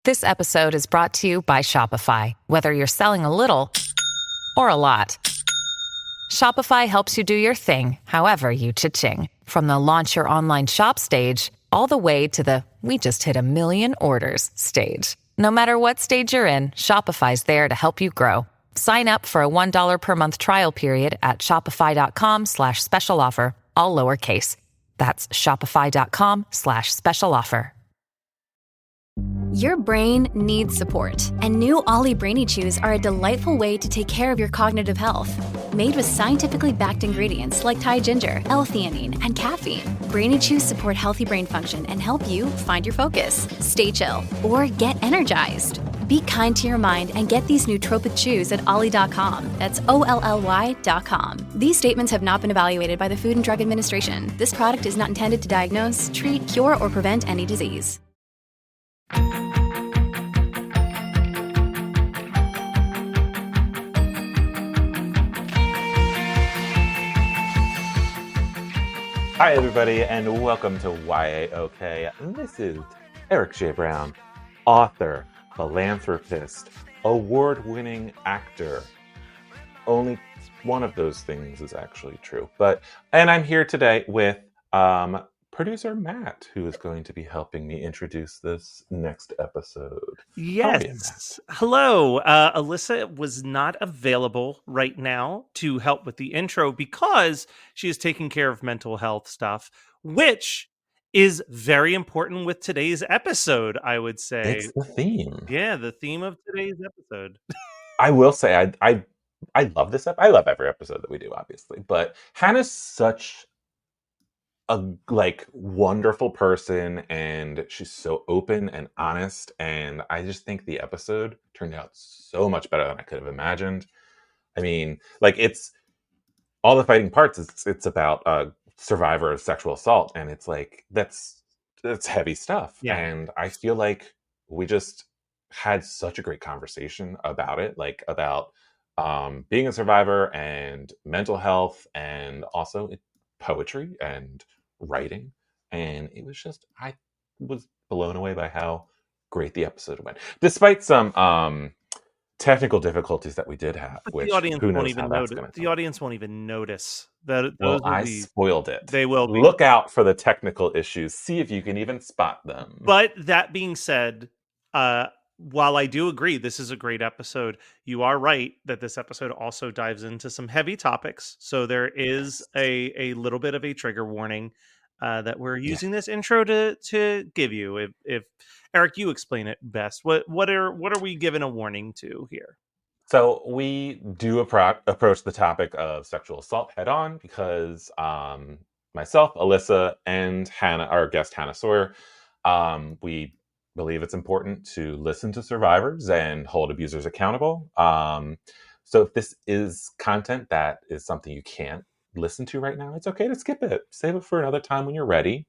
This episode is brought to you by Shopify. Whether you're selling a little or a lot, Shopify helps you do your thing, however you cha-ching. From the launch your online shop stage, all the way to the we just hit 1 million orders stage. No matter what stage you're in, Shopify's there to help you grow. Sign up for a $1 per month trial period at shopify.com/special offer, all lowercase. That's shopify.com/special offer. Your brain needs support, and new Ollie Brainy Chews are a delightful way to take care of your cognitive health. Made with scientifically backed ingredients like Thai ginger, L-theanine, and caffeine, Brainy Chews support healthy brain function and help you find your focus, stay chill, or get energized. Be kind to your mind and get these nootropic chews at ollie.com. That's OLLY.com. These statements have not been evaluated by the Food and Drug Administration. This product is not intended to diagnose, treat, cure, or prevent any disease. Hi, everybody, and welcome to YAOK. This is Eric J. Brown, author, philanthropist, award-winning actor. Only one of those things is actually true. And I'm here today with producer Matt, who is going to be helping me introduce this next episode. Yes. Hello. Alyssa was not available right now to help with the intro because she is taking care of mental health stuff, which is very important with today's episode, I would say. It's the theme. Yeah, the theme of today's episode. I will say, I love this episode. I love every episode that we do, obviously. But Hannah's such a wonderful person, and she's so open and honest, and I just think the episode turned out so much better than I could have imagined. I mean, it's all the fighting parts. It's about a survivor of sexual assault, and it's that's heavy stuff. Yeah. And I feel like we just had such a great conversation about it, about being a survivor and mental health, and also poetry and writing. And it was just, I was blown away by how great the episode went, despite some technical difficulties that we did have. But which the audience who knows won't even how that's notice. gonna The go. audience won't even notice that. Well, I spoiled it. They will be. Look out for the technical issues. See if you can even spot them. But that being said, while I do agree this is a great episode, you are right that this episode also dives into some heavy topics. So there is a little bit of a trigger warning that we're using this intro to give you. If Eric, you explain it best. What are we giving a warning to here? So we do approach the topic of sexual assault head on because myself, Alyssa, and Hannah, our guest Hannah Sawyerr, we believe it's important to listen to survivors and hold abusers accountable. So if this is content that is something you can't listen to right now, it's okay to skip it. Save it for another time when you're ready.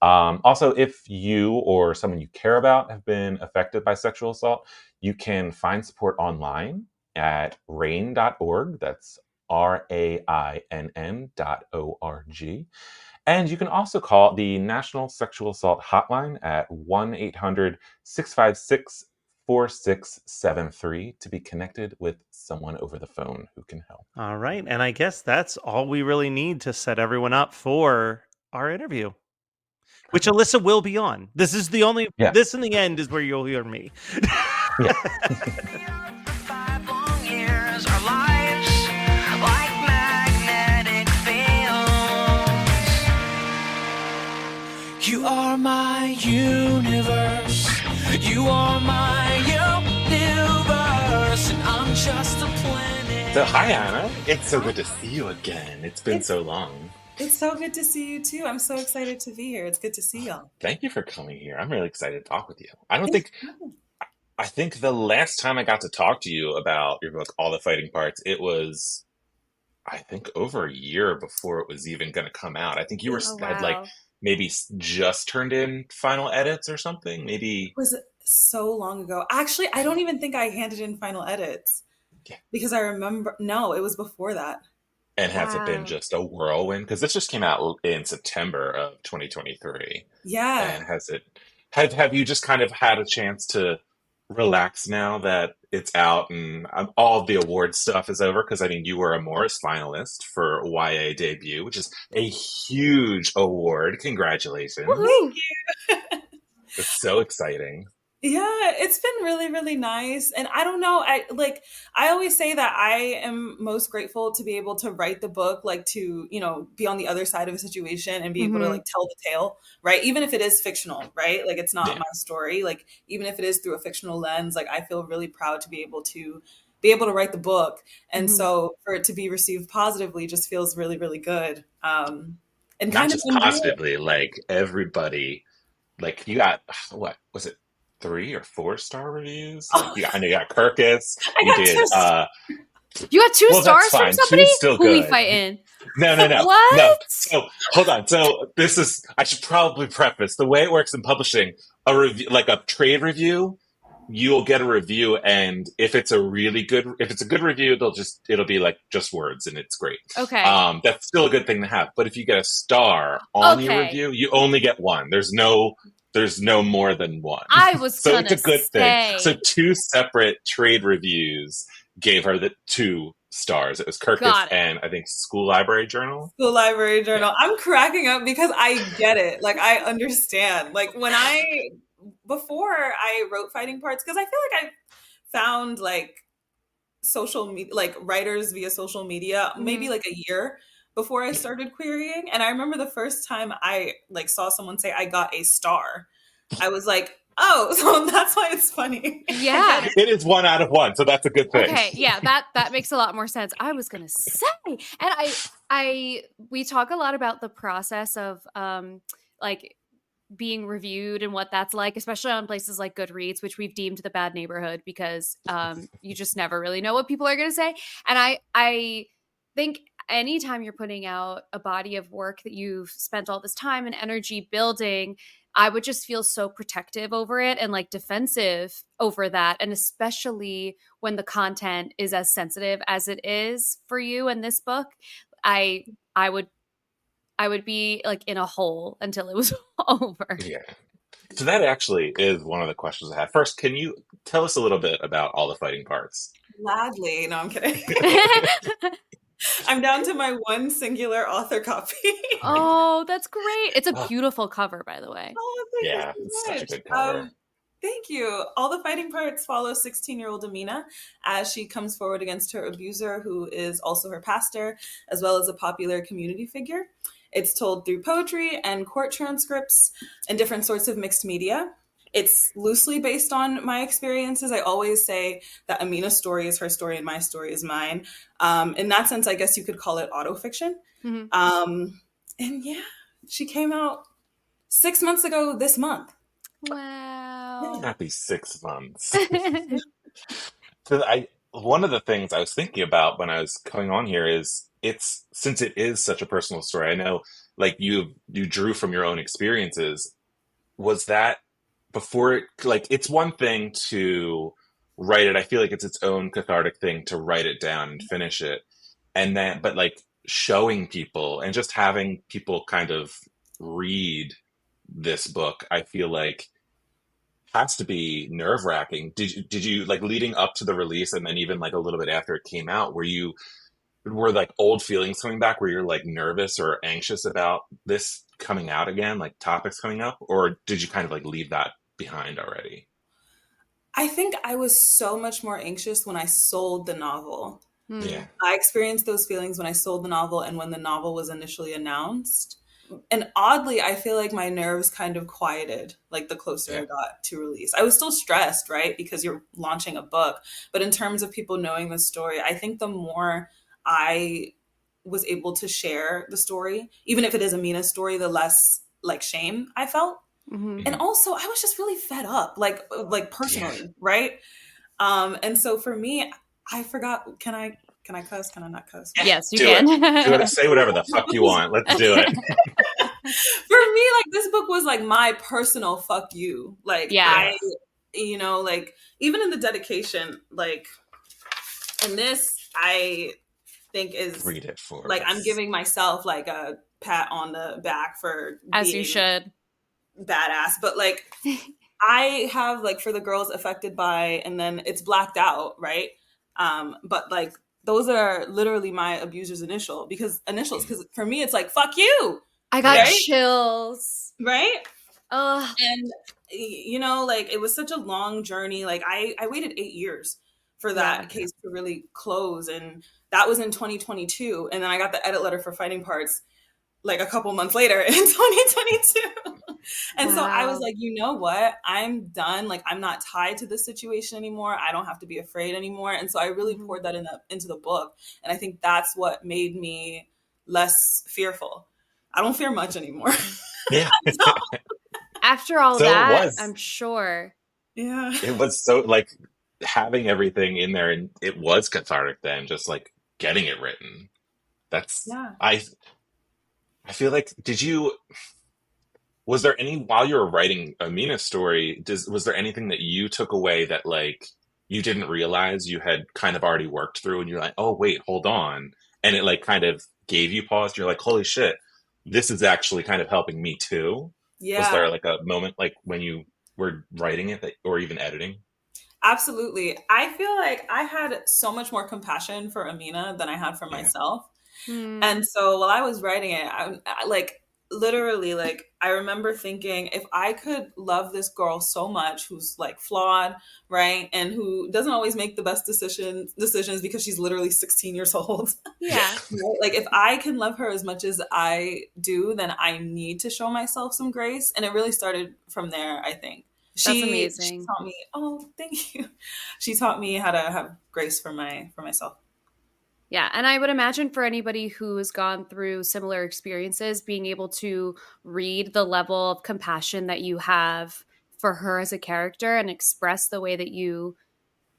Also, if you or someone you care about have been affected by sexual assault, you can find support online at rain.org. That's RAINN.org. And you can also call the National Sexual Assault Hotline at 1-800-656-4673 to be connected with someone over the phone who can help. All right. And I guess that's all we really need to set everyone up for our interview, which Alyssa will be on. This is the only, This in the end is where you'll hear me. Yeah. 5 long years, our lives like magnetic fields. You are my universe. You are my universe, and I'm just a planet. So hi, Anna. It's so good to see you again. It's been so long. It's so good to see you too. I'm so excited to be here. It's good to see y'all. Thank you for coming here. I'm really excited to talk with you. I think the last time I got to talk to you about your book, All the Fighting Parts, it was, I think, over a year before it was even going to come out. I think you had maybe just turned in final edits or something. Maybe it was so long ago. Actually, I don't even think I handed in final edits because I remember. No, it was before that. And has it been just a whirlwind? Because this just came out in September of 2023. Yeah. And have you just kind of had a chance to relaxed now that it's out and all the award stuff is over? Because I mean, you were a Morris finalist for YA debut, which is a huge award. Congratulations! Thank Woohoo! you. It's so exciting. Yeah, it's been really, really nice. And I don't know, I always say that I am most grateful to be able to write the book, like to, be on the other side of a situation and be able to Mm-hmm. like tell the tale, right? Even if it is fictional, right? Like it's not Yeah, my story. Like even if it is through a fictional lens, like I feel really proud to be able to write the book. And Mm-hmm. so for it to be received positively just feels really, really good. And not kind of just unusual. positively, like everybody, like you got what was it, 3 or 4 star reviews? Like Oh, I know you got Kirkus, I you got did just You got 2 well, that's stars from fine. somebody? Two's still Who we good. fighting? No. No. What? So hold on. So this is, I should probably preface the way it works in publishing, a review, like a trade review, you'll get a review. And if it's a good review, it'll be like just words and it's great. Okay. That's still a good thing to have. But if you get a star on your Okay. review, you only get one. There's no more than one. I was So it's a gonna good thing. So say. 2 separate trade reviews gave her the 2 stars. It was Kirkus Got it. and I think School Library Journal. School Library Yeah. Journal. I'm cracking up because I get it. Like I understand. Like before I wrote fighting parts, because I feel like I found like social media, like writers via social media, maybe Mhm. like a year before I started querying. And I remember the first time I like saw someone say I got a star, I was like, oh, so that's why it's funny. I Yeah. get it. It is 1 out of 1, so that's a good thing. Okay, yeah, that makes a lot more sense. I was gonna say, and we talk a lot about the process of like being reviewed and what that's like, especially on places like Goodreads, which we've deemed the bad neighborhood because you just never really know what people are gonna say. And I think anytime you're putting out a body of work that you've spent all this time and energy building, I would just feel so protective over it and like defensive over that. And especially when the content is as sensitive as it is for you in this book, I I would I would be like in a hole until it was over. Yeah. So that actually is one of the questions I have. First, can you tell us a little bit about all the fighting parts? Gladly. No, I'm kidding. I'm down to my one singular author copy. Oh, that's great. It's a Oh, beautiful cover, by the way. Oh, thank you yeah, it's so such a much. good cover. Thank you. All the fighting parts follow 16-year-old Amina as she comes forward against her abuser, who is also her pastor, as well as a popular community figure. It's told through poetry and court transcripts and different sorts of mixed media. It's loosely based on my experiences. I always say that Amina's story is her story and my story is mine. In that sense, I guess you could call it autofiction. Mhm. And yeah, she came out 6 months ago this month. Wow. Happy 6 months. So one of the things I was thinking about when I was coming on here is since it is such a personal story. I know, like you drew from your own experiences. Was that before it, like it's one thing to write it. I feel like it's its own cathartic thing to write it down and finish it, and then but like showing people and just having people kind of read this book, I feel like has to be nerve wracking. Did you like leading up to the release and then even like a little bit after it came out, were like old feelings coming back where you're like nervous or anxious about this coming out again, like topics coming up, or did you kind of like leave that behind already? I think I was so much more anxious when I sold the novel. Hmm. Yeah. I experienced those feelings when I sold the novel and when the novel was initially announced. And oddly, I feel like my nerves kind of quieted like the closer Yeah. I got to release. I was still stressed, right? Because you're launching a book. But in terms of people knowing the story, I think the more I was able to share the story, even if it is Amina's story, the less like shame I felt. Mhm. And also I was just really fed up, like Yeah. personally, right? And so for me, I forgot, can I cuss? Can I not cuss? Yes, you Do it. Do can. it. Say whatever the fuck you want. Let's do it. For me, like this book was like my personal fuck you. Like Yeah. like even in the dedication, like in this, I think is Read it for like I'm us. giving myself like a pat on the back for As you being should. badass. But like I have like for the girls affected by, and then it's blacked out, right? But like those are literally my abuser's initials, because for me it's like fuck you, I got right? chills. Right? Ugh. And you know, like it was such a long journey. Like I waited 8 years for that Yeah. case to really close, and that was in 2022. And then I got the edit letter for Fighting Parts like a couple months later in 2022. And so I was Wow. like, you know what? I'm done. Like I'm not tied to this situation anymore. I don't have to be afraid anymore. And so I really poured that into the book. And I think that's what made me less fearful. I don't fear much anymore. Yeah. After all So it that, was. I'm sure. Yeah. It was so like having everything in there, and it was cathartic then, just like getting it written. That's Yeah. I feel like was there any while you were writing Amina's story, was there anything that you took away that like you didn't realize you had kind of already worked through and you're like, oh wait, hold on. And it like kind of gave you pause. You're like, holy shit, this is actually kind of helping me too. Was Yeah. there like a moment like when you were writing it or even editing? Absolutely. I feel like I had so much more compassion for Amina than I had for Yeah. myself. Hmm. And so while I was writing it, like literally, like I remember thinking, if I could love this girl so much, who's like flawed, right, and who doesn't always make the best decisions because she's literally 16 years old, Yeah. right? Like if I can love her as much as I do, then I need to show myself some grace. And it really started from there, I think. That's She amazing. taught me. Oh, thank you. She taught me how to have grace for myself. Yeah. And I would imagine for anybody who has gone through similar experiences, being able to read the level of compassion that you have for her as a character and express the way that you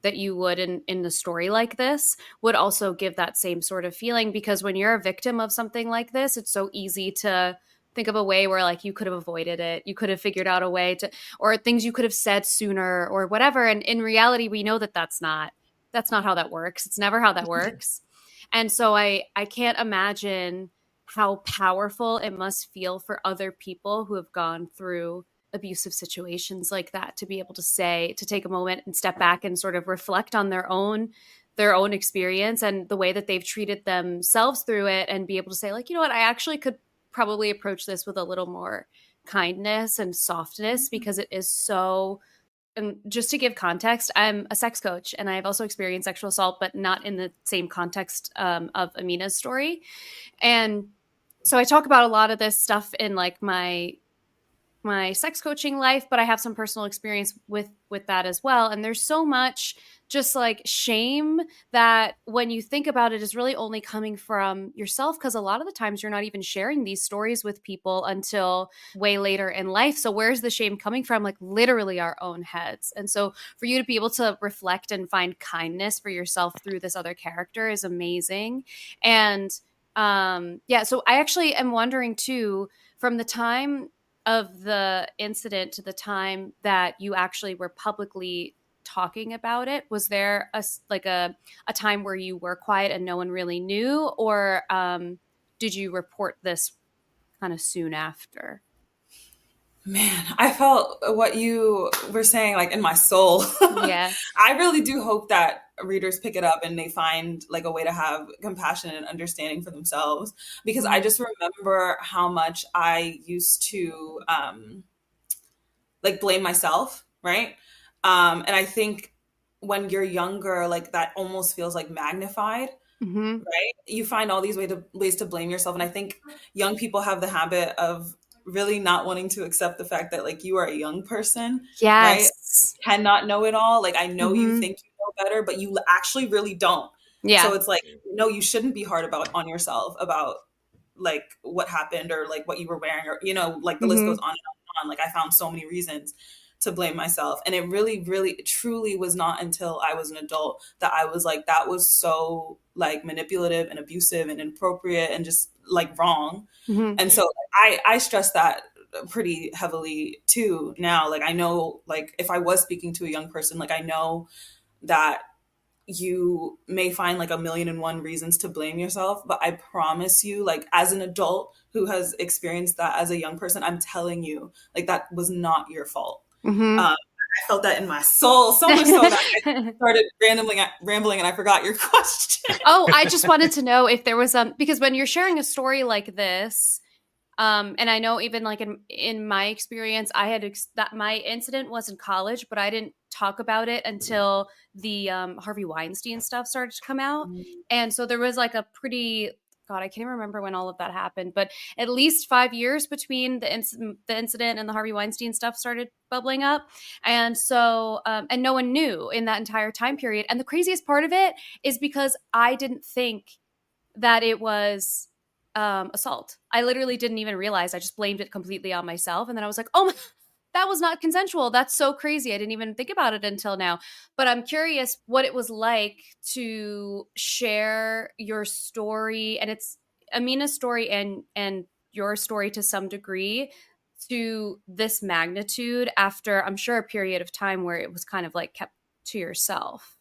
would in the story like this would also give that same sort of feeling, because when you're a victim of something like this, it's so easy to think of a way where like you could have avoided it, you could have figured out a way to, or things you could have said sooner or whatever, and in reality we know that that's not how that works. It's never how that works. And so I can't imagine how powerful it must feel for other people who have gone through abusive situations like that to be able to take a moment and step back and sort of reflect on their own experience and the way that they've treated themselves through it, and be able to say like, you know what, I actually could probably approach this with a little more kindness and softness, because it is so. And just to give context, I'm a sex coach and I've also experienced sexual assault, but not in the same context of Amina's story. And so I talk about a lot of this stuff in like my sex coaching life, but I have some personal experience with that as well. And there's so much just like shame that when you think about it is really only coming from yourself, because a lot of the times you're not even sharing these stories with people until way later in life. So where's the shame coming from? Like literally our own heads. And so for you to be able to reflect and find kindness for yourself through this other character is amazing. And yeah, so I actually am wondering too, from the time of the incident to the time that you actually were publicly talking about it, was there a time where you were quiet and no one really knew, or did you report this kind of soon after? Man, I felt what you were saying like in my soul. Yeah. I really do hope that readers pick it up and they find like a way to have compassion and understanding for themselves, because I just remember how much I used to like blame myself, right? And I think when you're younger, like that almost feels like magnified, Mm-hmm. right? You find all these ways to blame yourself. And I think young people have the habit of really not wanting to accept the fact that like you are a young person, right? Yes. Cannot know it all. Like I know you Mm-hmm. think you know better, but you actually really don't. So Yeah. it's like, no, you shouldn't be hard on yourself about like what happened or like what you were wearing, or like the list Mm-hmm. goes on and on and on. Like I found so many reasons to blame myself, and it really really truly was not until I was an adult that I was like, that was so like manipulative and abusive and inappropriate and just like wrong. Mm-hmm. And so I stress that pretty heavily too now. Like I know, like if I was speaking to a young person, like I know that you may find like a million and one reasons to blame yourself, but I promise you, like as an adult who has experienced that as a young person, I'm telling you, like that was not your fault. Mm-hmm. I felt that in my soul, so much so that I started rambling and I forgot your question. Oh, I just wanted to know if there was because when you're sharing a story like this, and I know even like in my experience, I had that my incident was in college, but I didn't talk about it until the Harvey Weinstein stuff started to come out, and so there was like a pretty God, I can't even remember when all of that happened, but at least 5 years between the incident and the Harvey Weinstein stuff started bubbling up, and so and no one knew in that entire time period. And the craziest part of it is because I didn't think that it was assault. I literally didn't even realize. I just blamed it completely on myself. And then I was like, oh, that was not consensual. That's so crazy. I didn't even think about it until now. But I'm curious what it was like to share your story. And it's Amina's story and your story to some degree to this magnitude after, I'm sure, a period of time where it was kind of like kept to yourself.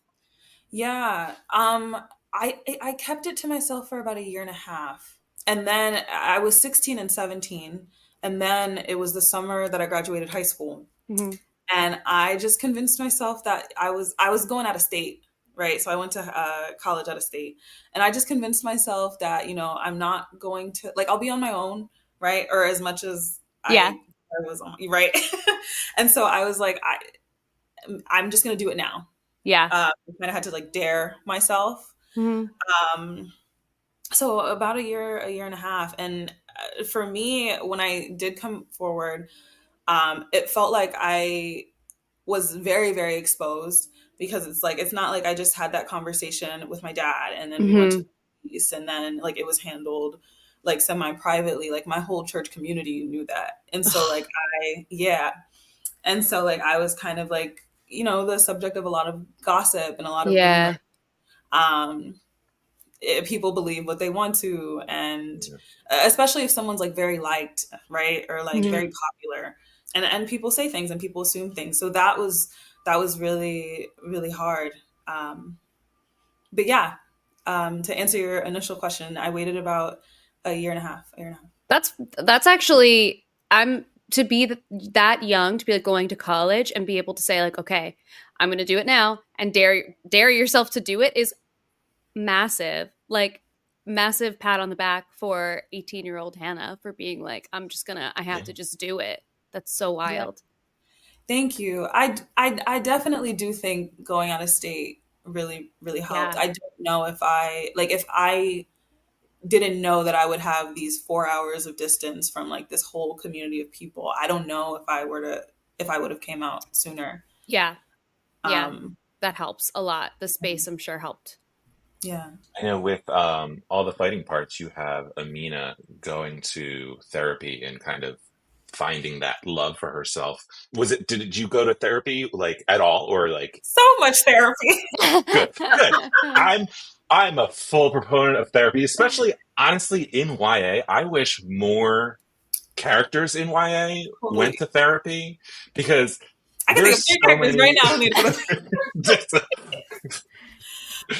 Yeah. I kept it to myself for about a year and a half. And then I was 16 and 17. And then it was the summer that I graduated high school. Mm-hmm. And I just convinced myself that I was going out of state, right? So I went to college out of state. And I just convinced myself that, I'm not going to, like, I'll be on my own, right? Or as much as Yeah. I was on, right? And so I was like, I'm just going to do it now. Yeah. I kind of had to like dare myself. Mm-hmm. So about a year and a half. And for me, when I did come forward, it felt like I was very, very exposed because it's not like I just had that conversation with my dad and then we went to the police and then like it was handled like semi-privately. Like my whole church community knew that. And so like And so like I was kind of like, the subject of a lot of gossip and a lot of rumor. People believe what they want to, and especially if someone's like very liked, right, or like very popular, and people say things and people assume things. So that was really, really hard. But yeah, to answer your initial question, I waited about a year and a half. That's actually, I'm to be that young to be like going to college and be able to say like, okay, I'm going to do it now and dare yourself to do it is massive. Like massive pat on the back for 18-year-old Hannah for being like, I have to just do it. That's so wild. Yeah. Thank you. I definitely do think going out of state really, really helped. Yeah. I don't know if I didn't know that I would have these 4 hours of distance from like this whole community of people. I don't know if I would have came out sooner. Yeah. That helps a lot. The space, I'm sure, helped. Yeah. I know with all the fighting parts, you have Amina going to therapy and kind of finding that love for herself. Did you go to therapy like at all or like so much therapy? Good. I'm a full proponent of therapy, especially honestly in YA. I wish more characters in YA went to therapy because I can think of 3 characters right now who need to go to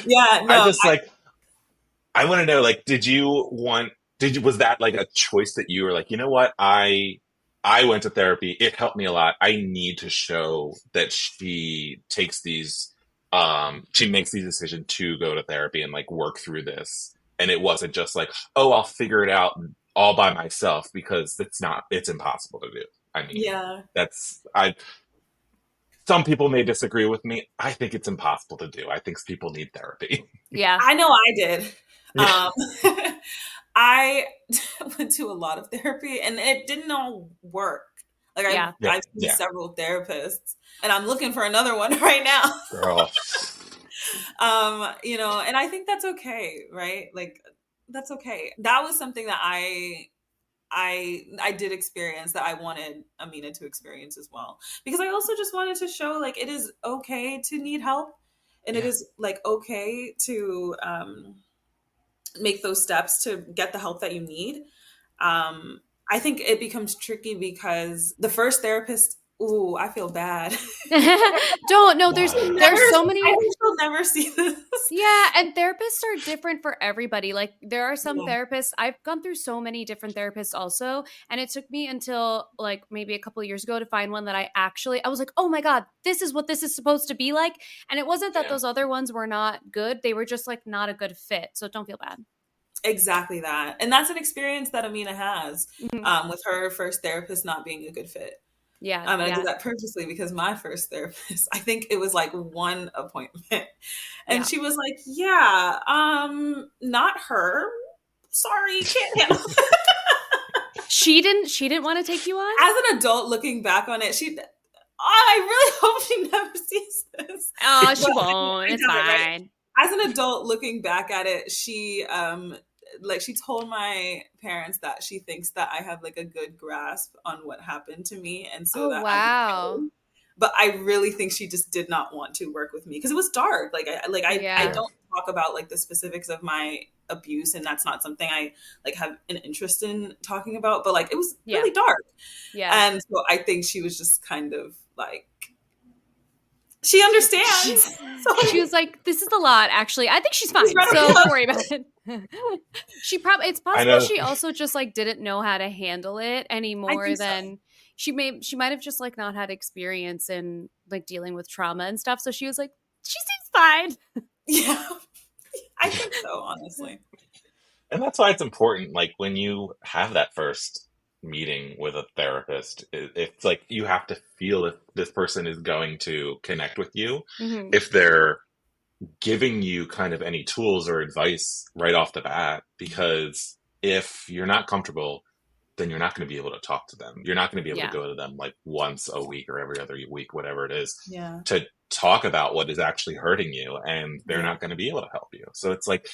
Yeah, no. I'm just like, I want to know, like, was that like a choice that you were like, you know what? I went to therapy. It helped me a lot. I need to show that she takes she makes these decisions to go to therapy and like work through this. And it wasn't just like, oh, I'll figure it out all by myself because it's impossible to do. I mean, some people may disagree with me. I think it's impossible to do. I think people need therapy. Yeah. I know I did. I went to a lot of therapy and it didn't all work. Like I've seen several therapists and I'm looking for another one right now. Girl. And I think that's okay, right? Like that's okay. That was something that I did experience that I wanted Amina to experience as well. Because I also just wanted to show like it is okay to need help and it is like okay to make those steps to get the help that you need. I think it becomes tricky because the first therapist Ooh, I feel bad. Don't no, there's so many. I think she'll never see this. Yeah, and therapists are different for everybody. Like there are some Yeah. therapists. I've gone through so many different therapists also, and it took me until like maybe a couple of years ago to find one that I was like, "Oh my god, this is what this is supposed to be like." And it wasn't that Yeah. those other ones were not good. They were just like not a good fit. So don't feel bad. Exactly that. And that's an experience that Amina has Mhm. with her first therapist not being a good fit. Yeah, And I yeah, did that purposely because my first therapist, I think it was like one appointment. And yeah. she was like, yeah, not her. Sorry, can't handle it. She didn't want to take you on? As an adult looking back on it, I really hope she never sees this. Oh, she But won't. I It's doubt it, right? fine. As an adult looking back at it, she told my parents that she thinks that I have like a good grasp on what happened to me, and so Oh, that I'm wow. okay. But I really think she just did not want to work with me because it was dark. I Yeah. don't talk about like the specifics of my abuse, and that's not something I like have an interest in talking about, but like it was Yeah. really dark. Yeah. And so I think she was just kind of like, she understands. She was like, "This is a lot, actually. I think she's fine, read a so book." don't worry about it." It's I possible know. she also just like didn't know how to handle it any I more think so. than she might have just like not had experience in like dealing with trauma and stuff. So she was like, "She seems fine." Yeah, I think so, honestly. And that's why it's important, like when you have that first meeting with a therapist, it's like you have to feel if this person is going to connect with you, Mhm. if they're giving you kind of any tools or advice right off the bat, because if you're not comfortable, then you're not going to be able to talk to them. You're not going to be able Yeah. to go to them like once a week or every other week, whatever it is, Yeah. to talk about what is actually hurting you, and they're Yeah. not going to be able to help you. So it's like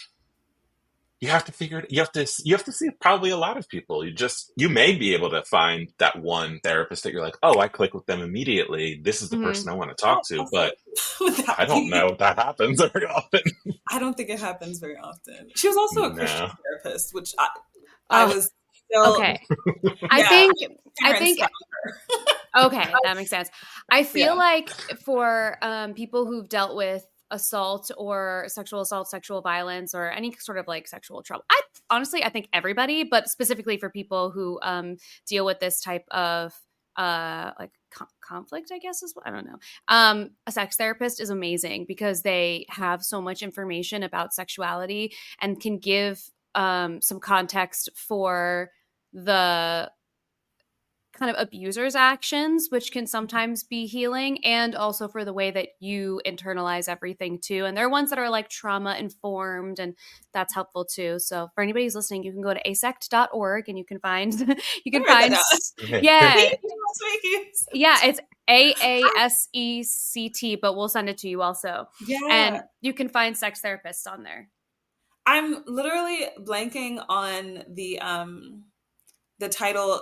you have to figure it. You have to see probably a lot of people. You may be able to find that one therapist that you're like, oh, I click with them immediately. This is the Mhm. person I want to talk to. But Without I don't being- know if that happens very often. I don't think it happens very often. She was also a No. Christian therapist, which I Oh, was still. okay. Yeah, I parents think found her. okay, that makes sense. I feel Yeah. like for people who've dealt with assault or sexual assault, sexual violence, or any sort of like sexual trouble, I think everybody, but specifically for people who deal with this type of conflict, I guess is what I don't know. A sex therapist is amazing because they have so much information about sexuality and can give some context for the kind of abuser's actions, which can sometimes be healing, and also for the way that you internalize everything too. And there are ones that are like trauma informed, and that's helpful too. So for anybody who's listening, you can go to asect.org and you can find yeah, yeah, it's AASECT, but we'll send it to you also. Yeah. And you can find sex therapists on there. I'm literally blanking on the title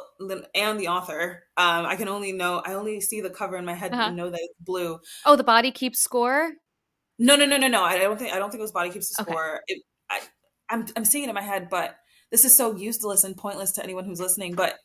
and the author. I only see the cover in my head and know that it's blue. Oh, The Body Keeps Score? No. I don't think it was Body Keeps the Okay. Score. I'm seeing it in my head, but this is so useless and pointless to anyone who's listening. But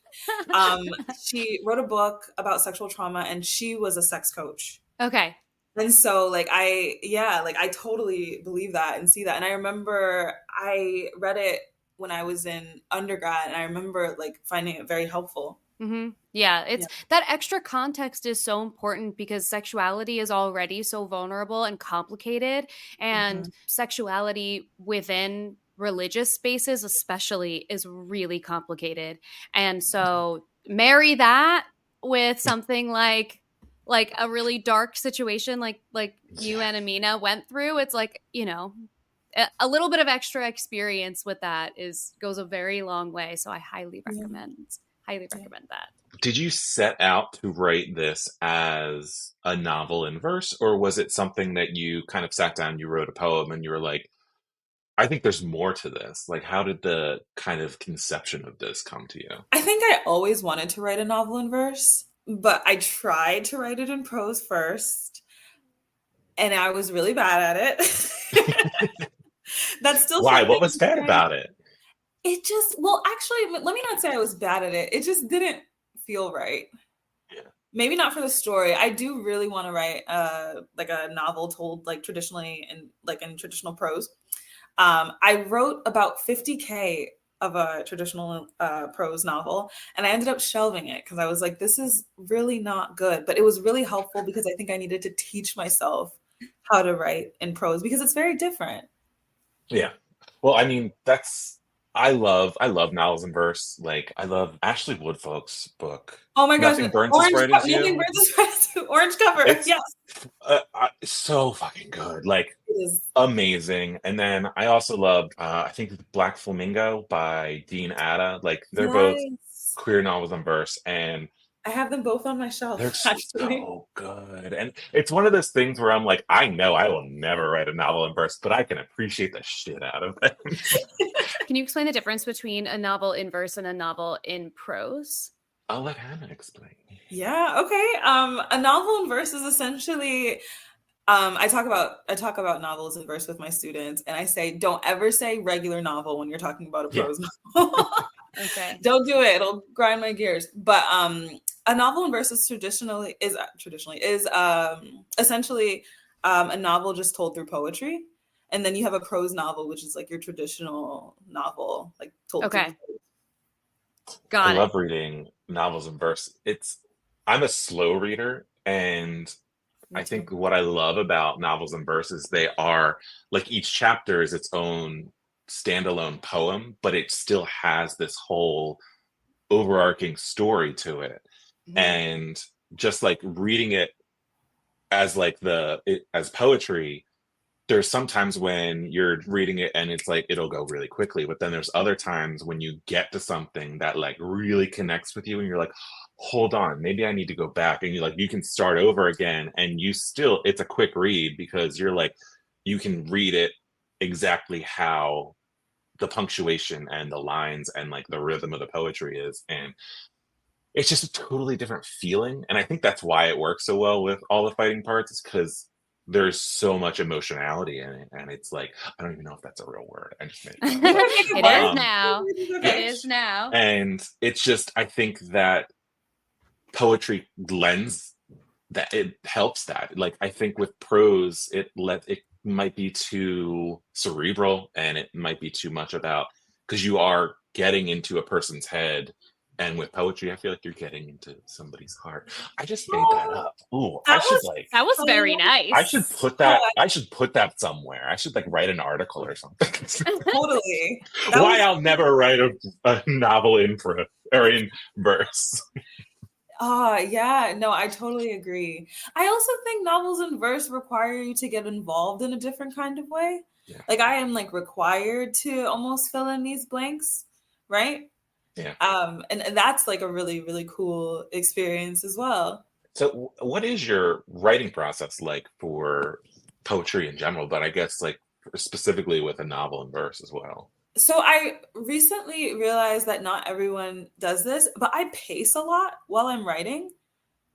she wrote a book about sexual trauma, and she was a sex coach. Okay. And so I totally believe that and see that. And I remember I read it when I was in undergrad, and I remember like finding it very helpful. Mm-hmm. Yeah, that extra context is so important because sexuality is already so vulnerable and complicated, and sexuality within religious spaces especially is really complicated. And so marry that with something like a really dark situation like you and Amina went through. It's like, a little bit of extra experience with that goes a very long way. So I highly recommend that. Did you set out to write this as a novel in verse, or was it something that you kind of sat down, you wrote a poem, and you were like, I think there's more to this? Like, how did the kind of conception of this come to you? I think I always wanted to write a novel in verse, but I tried to write it in prose first, and I was really bad at it. That's still Why? something What was bad about it? It just, well, actually, let me not say I was bad at it. It just didn't feel right. Yeah. maybe not for the story. I do really want to write like a novel told like traditionally in traditional prose. I wrote about 50K of a traditional prose novel, and I ended up shelving it because I was like, this is really not good. But it was really helpful because I think I needed to teach myself how to write in prose because it's very different. Yeah. Well, I mean, I love novels in verse. Like I love Ashley Woodfolk's book, Oh my gosh, Nothing Burns as Bright as nothing You. burns as bright as you. Orange cover. It's Yes, so fucking good. Like it is. amazing. And then I also loved I think Black Flamingo by Dean Atta. Like they're both Yes. queer novels in verse, and I have them both on my they're shelf, actually. so good. And it's one of those things where I'm like, I know I will never write a novel in verse, but I can appreciate the shit out of it. Can you explain the difference between a novel in verse and a novel in prose? I'll let Hannah explain. Yeah, okay. A novel in verse is essentially I talk about novels in verse with my students, and I say, don't ever say regular novel when you're talking about a Yeah. prose novel. Okay. Don't do it; it'll grind my gears. But a novel in verse is essentially a novel just told through poetry, and then you have a prose novel, which is like your traditional novel, like told through Okay. prose. I Got it. love reading novels in verse. I'm a slow reader, and Me I too. think what I love about novels in verse is they are like each chapter is its own standalone poem, but it still has this whole overarching story to it. Mhm. And just like reading it as like as poetry, there's sometimes when you're reading it and it's like it'll go really quickly, but then there's other times when you get to something that like really connects with you and you're like, hold on, maybe I need to go back, and you can start over again, and it's a quick read because you're like you can read it exactly how the punctuation and the lines and like the rhythm of the poetry is, and it's just a totally different feeling. And I think that's why it works so well with all the fighting parts, is because there's so much emotionality in it. And it's like, I don't even know if that's a real word. I just made it up. It But, is now. yeah. It is now. And it's just, I think that poetry lends that, it helps that. Like, I think with prose, it might be too cerebral, and it might be too much about, because you are getting into a person's head. And with poetry, I feel like you're getting into somebody's heart. I just made that up. Ooh, That was That was very nice. I should put that. I should put that somewhere. I should like write an article or something. totally. Why I'll never write a novel in prose or in verse. Yeah, no, I totally agree. I also think novels in verse require you to get involved in a different kind of way. Yeah. Like I am like required to almost fill in these blanks, right? Yeah. And that's like a really, really cool experience as well. So, what is your writing process like for poetry in general? But I guess like specifically with a novel in verse as well. So I recently realized that not everyone does this, but I pace a lot while I'm writing.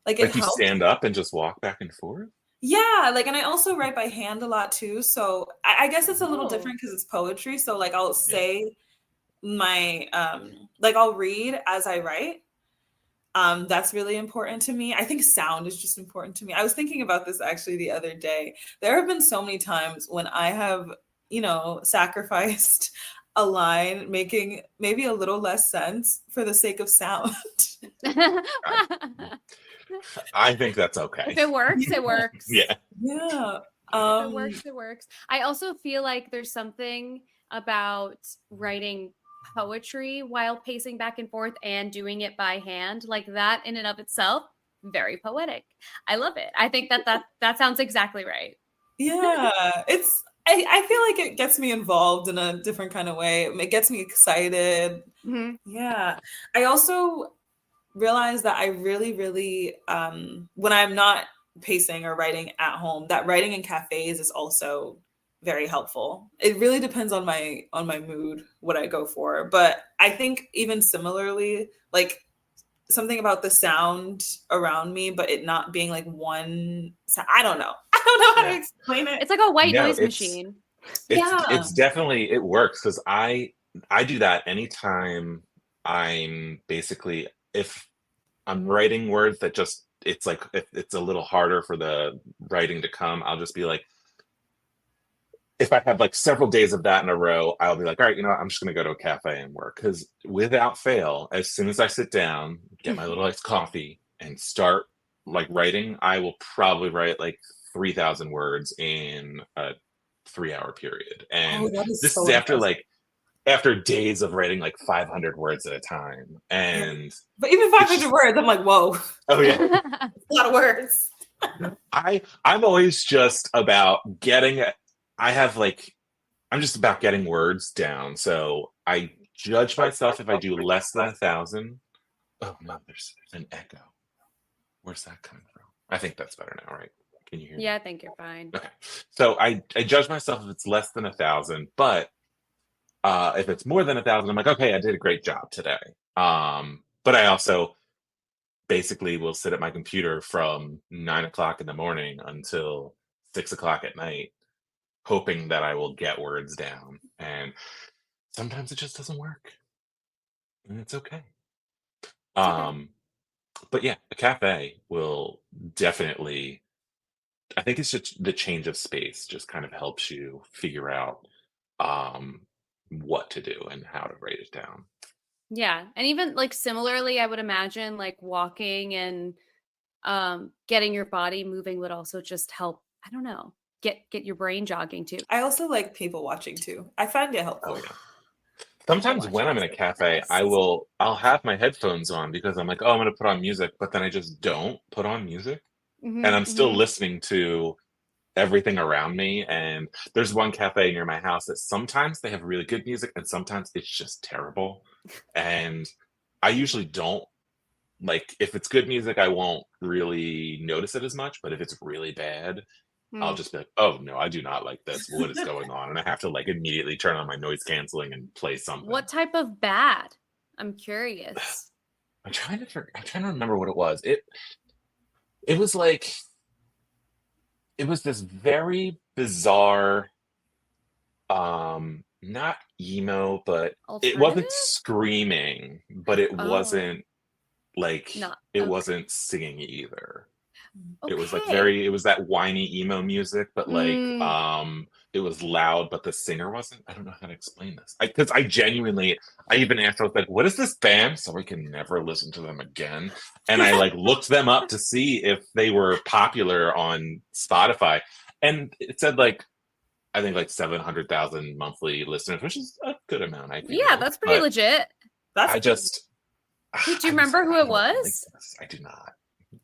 Like it Like you helps. stand up and just walk back and forth. Yeah, like, and I also write by hand a lot too. So I guess it's a little Oh. different because it's poetry. So like I'll Yeah. say my like I'll read as I write. That's really important to me. I think sound is just important to me. I was thinking about this actually the other day. There have been so many times when I have, sacrificed a line making maybe a little less sense for the sake of sound. I think that's okay. If it works, it works. Yeah. Yeah. If it works, it works. I also feel like there's something about writing poetry while pacing back and forth and doing it by hand, like that in and of itself, very poetic. I love it. I think that sounds exactly right. Yeah. I feel like it gets me involved in a different kind of way. It gets me excited. Mhm. Yeah. I also realized that I really, really, when I'm not pacing or writing at home, that writing in cafes is also very helpful. It really depends on my mood, what I go for. But I think even similarly, like something about the sound around me, but it not being like one sound. I don't know. I don't know how to explain it. It's like a white No, noise machine. It's definitely, it works because I do that anytime I'm basically, if I'm writing words that just it's like if it's a little harder for the writing to come, I'll just be like, if I have like several days of that in a row, I'll be like, all right, you know what? I'm just going to go to a cafe and work. Because without fail, as soon as I sit down, get my little iced coffee and start like writing, I will probably write like 3,000 words in a 3-hour period. And that is this so is after impressive. after days of writing like 500 words at a time. And But even 500 words, I'm like, whoa, oh yeah, a lot of words. I'm always just about getting. I have like I'm just about getting words down. So I judge myself if I do less than 1,000. Oh no, there's an echo. Where's that coming from? I think that's better now, right? Can you hear me? Yeah, I think you're fine. Okay. So I judge myself if it's less than 1,000, but if it's more than 1,000, I'm like, okay, I did a great job today. But I also basically will sit at my computer from 9 o'clock in the morning until 6 o'clock at night, hoping that I will get words down. And sometimes it just doesn't work. And it's okay. But yeah, a cafe will definitely, I think it's just the change of space just kind of helps you figure out what to do and how to write it down. Yeah. And even like similarly, I would imagine like walking and getting your body moving would also just help, I don't know, get your brain jogging too. I also like people watching too. I find it helpful. Oh yeah. Sometimes when I'm in a cafe, I'll have my headphones on because I'm like, oh, I'm gonna put on music, but then I just don't put on music. Mhm, And I'm still mhm. listening to everything around me. And there's one cafe near my house that sometimes they have really good music and sometimes it's just terrible. And I usually don't like, if it's good music, I won't really notice it as much. But if it's really bad, I'll Mm. just be like, oh no, I do not like this. What is going on? And I have to like immediately turn on my noise canceling and play something. What type of bad? I'm curious. I'm trying to remember what it was. It was like it was this very bizarre, not emo, but it Alternative? wasn't screaming, but it Oh, wasn't like not it okay. wasn't singing either. It was like Okay. it was that whiny emo music, but like Mm, it was loud, but the singer wasn't. I don't know how to explain this. Because I genuinely, I even asked, I was like, what is this band? So we can never listen to them again. And I like looked them up to see if they were popular on Spotify. And it said like, I think like 700,000 monthly listeners, which is a good amount, I yeah, feel. that's pretty But legit. That's I just, Wait, do you I was remember like, who I it don't like was? this. I do not.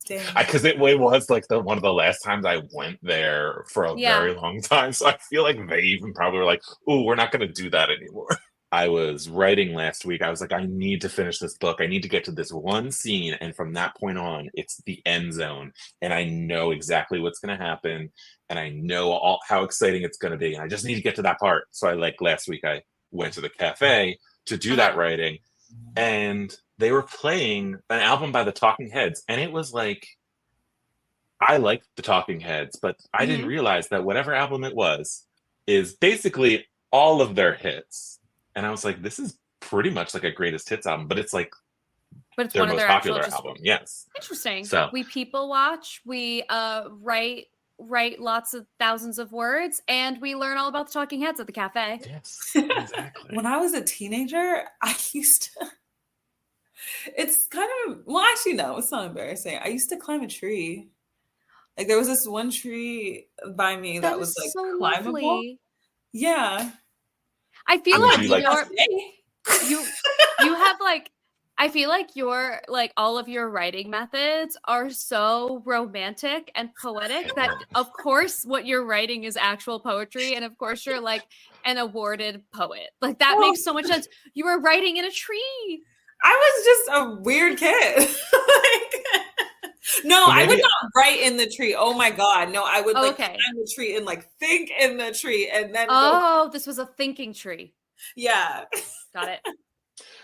damn. Because it was like one of the last times I went there for a Yeah. very long time. So I feel like they even probably were like, oh, we're not going to do that anymore. I was writing last week. I was like, I need to finish this book. I need to get to this one scene. And from that point on, it's the end zone. And I know exactly what's going to happen. And I know how exciting it's going to be. And I just need to get to that part. So I like last week, I went to the cafe to do that Uh-huh. writing. And they were playing an album by the Talking Heads. And it was like, I liked the Talking Heads, but I didn't Mhm. realize that whatever album it was is basically all of their hits. And I was like, this is pretty much like a greatest hits album, but it's like But it's their one of most their actual popular just album. Yes. interesting. So, We people watch, we write lots of thousands of words, and we learn all about the talking heads at the cafe. yes, exactly. When I was a teenager, I used to. It's kind of, well, actually, no, it's not embarrassing. I used to climb a tree. Like there was this one tree by me That that was is like so climbable. lovely. Yeah. I feel I'm Would not like you doing like, that your today. you have like I feel like your like all of your writing methods are so romantic and poetic that of course what you're writing is actual poetry, and of course you're like an awarded poet. Like that Well, makes so much sense. You were writing in a tree. I was just a weird kid. No, so I would maybe, not write in the tree. Oh my God. No, I would Oh, like okay. climb the tree and like think in the tree and then go. Oh, this was a thinking tree. Yeah. Got it.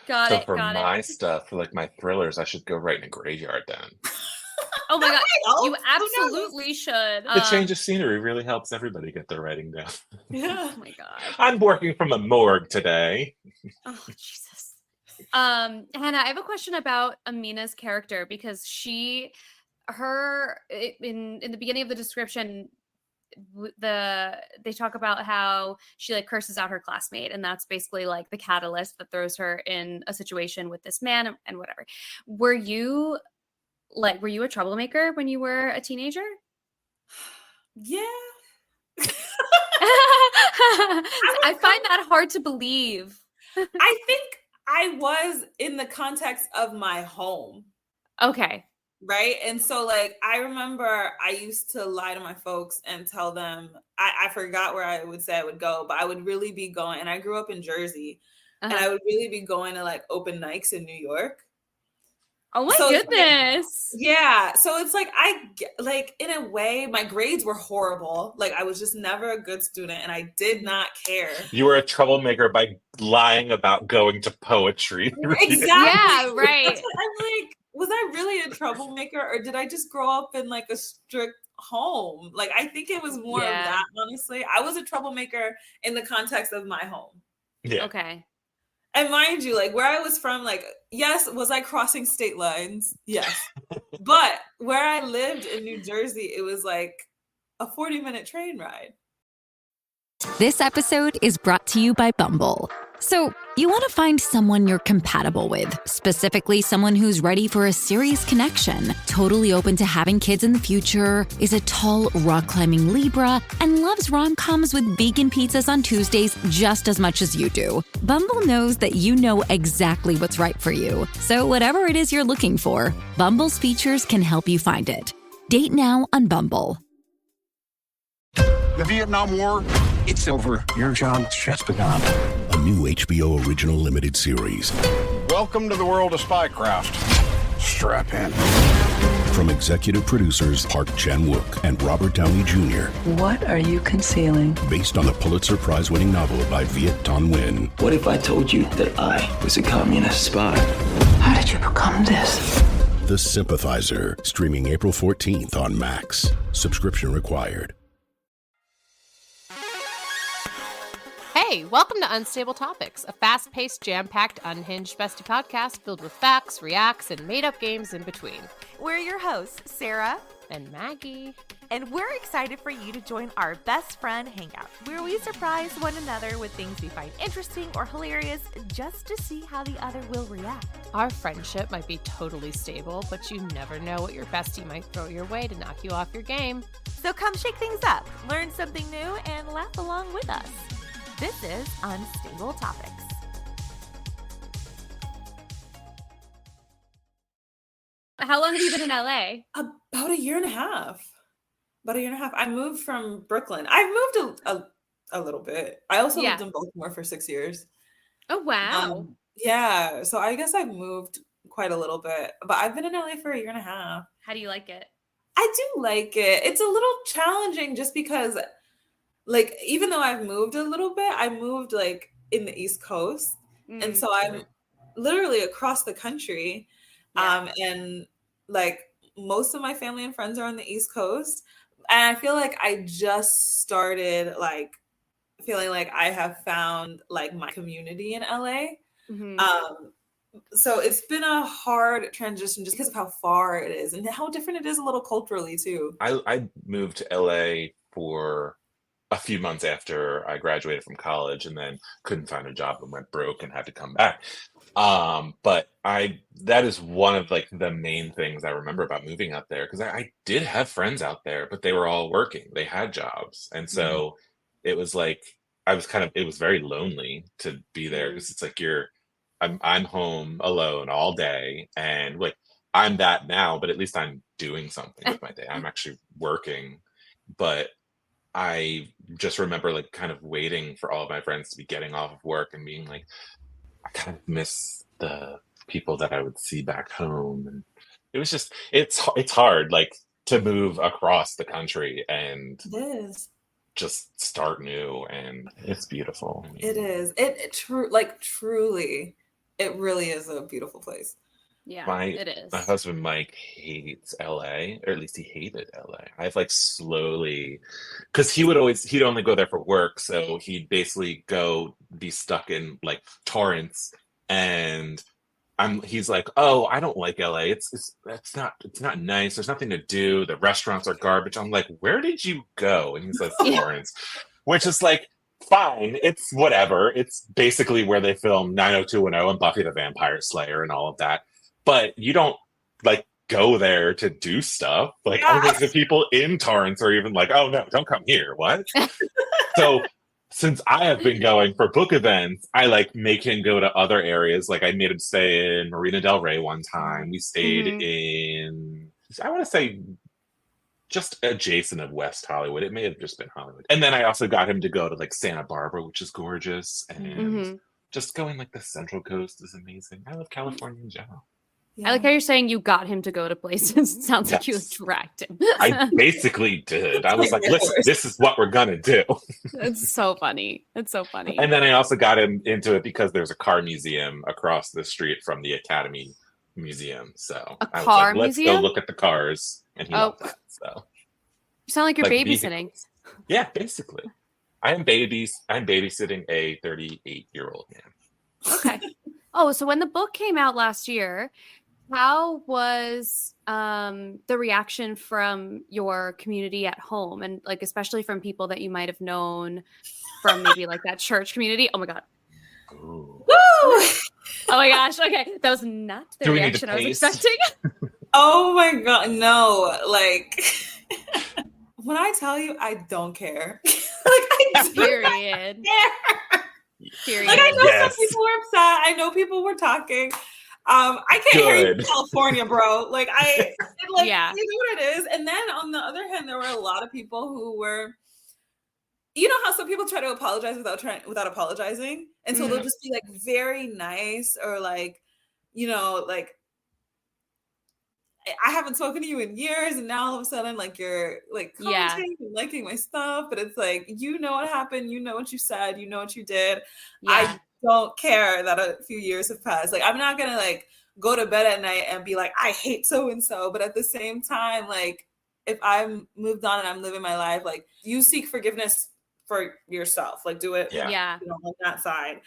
Got so it. for Got it. my stuff, for like my thrillers, I should go write in a graveyard then. Oh my That God. might help. You Who knows? absolutely should. The change of scenery really helps everybody get their writing down. Yeah. Oh my God. I'm working from a morgue today. Oh, Jesus. Hannah, I have a question about Amina's character because she in the beginning of the description, they talk about how she like curses out her classmate, and that's basically like the catalyst that throws her in a situation with this man and whatever. Were you a troublemaker when you were a teenager? Yeah. I find that hard to believe. I think I was in the context of my home. Okay. Right. And so like I remember I used to lie to my folks and tell them I forgot where I would say I would go, but I would really be going, and I grew up in Jersey, and I would really be going to like open mics in New York. Oh my goodness. Yeah. So it's like like in a way, my grades were horrible. Like I was just never a good student, and I did not care. You were a troublemaker by lying about going to poetry. Exactly. Yeah, right. That's what I'm like, was I really a troublemaker, or did I just grow up in like a strict home? Like I think it was more of that, honestly. I was a troublemaker in the context of my home. Yeah. Okay. And mind you, like where I was from, like, yes, was I crossing state lines? Yes. But where I lived in New Jersey, it was like a 40-minute train ride. This episode is brought to you by Bumble. So, you want to find someone you're compatible with, specifically someone who's ready for a serious connection, totally open to having kids in the future, is a tall, rock-climbing Libra, and loves rom-coms with vegan pizzas on Tuesdays just as much as you do. Bumble knows that you know exactly what's right for you. So whatever it is you're looking for, Bumble's features can help you find it. Date now on Bumble. The Vietnam War, it's over. Your job's just begun. A new HBO original limited series. Welcome to the world of spycraft. Strap in. From executive producers Park Chan-wook and Robert Downey Jr. What are you concealing? Based on the Pulitzer Prize-winning novel by Viet Thanh Nguyen. What if I told you that I was a communist spy? How did you become this? The Sympathizer, streaming April 14th on Max. Subscription required. Hey, welcome to Unstable Topics, a fast-paced, jam-packed, unhinged bestie podcast filled with facts, reacts, and made-up games in between. We're your hosts, Sarah and Maggie, and we're excited for you to join our best friend hangout, where we surprise one another with things we find interesting or hilarious just to see how the other will react. Our friendship might be totally stable, but you never know what your bestie might throw your way to knock you off your game. So come shake things up, learn something new, and laugh along with us. This is Unstable Topics. How long have you been in LA? About a year and a half. I moved from Brooklyn. I've moved a little bit. I also lived in Baltimore for 6 years. Oh, wow. Yeah. So I guess I've moved quite a little bit, but I've been in LA for a year and a half. How do you like it? I do like it. It's a little challenging just because, like, even though I've moved a little bit, I moved like in the East Coast. And so I'm literally across the country. And like most of my family and friends are on the East Coast. And I feel like I just started like feeling like I have found like my community in LA. So it's been a hard transition just because of how far it is and how different it is a little culturally too. I moved to LA for a few months after I graduated from college, and then couldn't find a job and went broke and had to come back. But that is one of like the main things I remember about moving out there, because I did have friends out there, but they were all working. They had jobs. And so it was like, it was very lonely to be there, because it's like I'm home alone all day, and like I'm that now, but at least I'm doing something with my day. I'm actually working. But I just remember like kind of waiting for all of my friends to be getting off of work and being like, I kind of miss the people that I would see back home. And it was just, it's hard like to move across the country and just start new, and it's beautiful. It is. Truly, it really is a beautiful place. Yeah, it is. My husband Mike hates LA, or at least he hated LA. I've like slowly, because he'd only go there for work, so he'd basically be stuck in like Torrance and he's like, oh, I don't like LA. It's not nice. There's nothing to do. The restaurants are garbage. I'm like, where did you go? And he says Florence, which is like, fine. It's whatever. It's basically where they filmed 90210 and Buffy the Vampire Slayer and all of that. But you don't like go there to do stuff. Like, I don't think the people in Torrance are even like, oh no, don't come here. What? So since I have been going for book events, I like make him go to other areas. Like I made him stay in Marina Del Rey one time. We stayed in, I want to say, just adjacent of West Hollywood. It may have just been Hollywood. And then I also got him to go to like Santa Barbara, which is gorgeous. And just going like the Central Coast is amazing. I love California in general. I like how you're saying you got him to go to places. It sounds like you dragged him. I basically did. I was like, listen, this is what we're going to do. It's so funny. It's so funny. And then I also got him into it because there's a car museum across the street from the Academy Museum. So I was like, let's go look at the cars. And he loved that. So you sound like you're babysitting. Yeah, basically. I'm babysitting a 38-year-old man. Okay. Oh, so when the book came out last year, how was the reaction from your community at home, and like especially from people that you might have known from maybe like that church community? Oh my god! Ooh. Woo! Oh my gosh! Okay, that was not the reaction I was expecting. Oh my god, no! Like when I tell you, I don't care. Like I Period. Care. Period. Like I know some people were upset. I know people were talking. I can't hear you in California, bro. Like you know what it is. And then on the other hand, there were a lot of people who were, you know how some people try to apologize without apologizing, and so they'll just be like very nice or like, you know, like I haven't spoken to you in years, and now all of a sudden, like you're like commenting and liking my stuff, but it's like you know what happened, you know what you said, you know what you did. I don't care that a few years have passed. Like I'm not gonna like go to bed at night and be like I hate so and so, but at the same time, like if I'm moved on and I'm living my life, like you seek forgiveness for yourself, like do it, you know, on that side.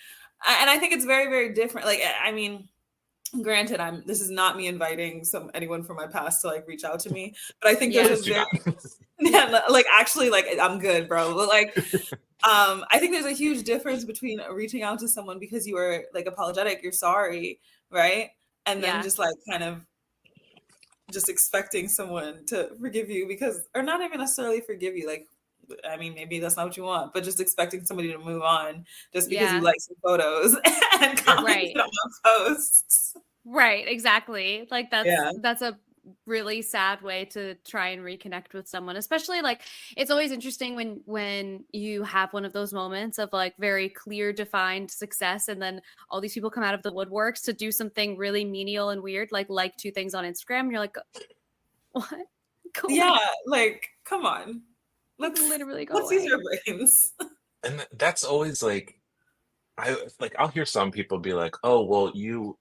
And I think it's very, very different. Like I mean. Granted, this is not me inviting anyone from my past to like reach out to me, but I think there's a very, like actually like I'm good, bro. But like, I think there's a huge difference between reaching out to someone because you were like apologetic, you're sorry, right? And then just like kind of just expecting someone to forgive you or not even necessarily forgive you. Like, I mean, maybe that's not what you want, but just expecting somebody to move on just because you like some photos and commented on posts. Right, exactly. Like that's a really sad way to try and reconnect with someone, especially like it's always interesting when you have one of those moments of like very clear defined success and then all these people come out of the woodworks to do something really menial and weird, like two things on Instagram, and you're like, what? Like come on. Let's use your brains. And that's always like, I'll hear some people be like, oh, well, you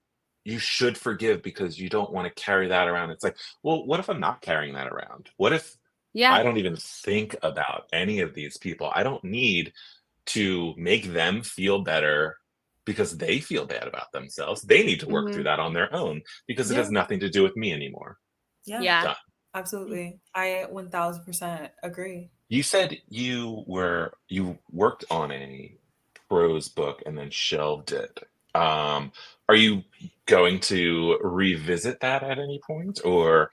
should forgive because you don't want to carry that around. It's like, well, what if I'm not carrying that around? What if I don't even think about any of these people? I don't need to make them feel better because they feel bad about themselves. They need to work through that on their own because it has nothing to do with me anymore. Yeah. Done. Absolutely. I 1000% agree. You said you worked on a prose book and then shelved it. Are you going to revisit that at any point, or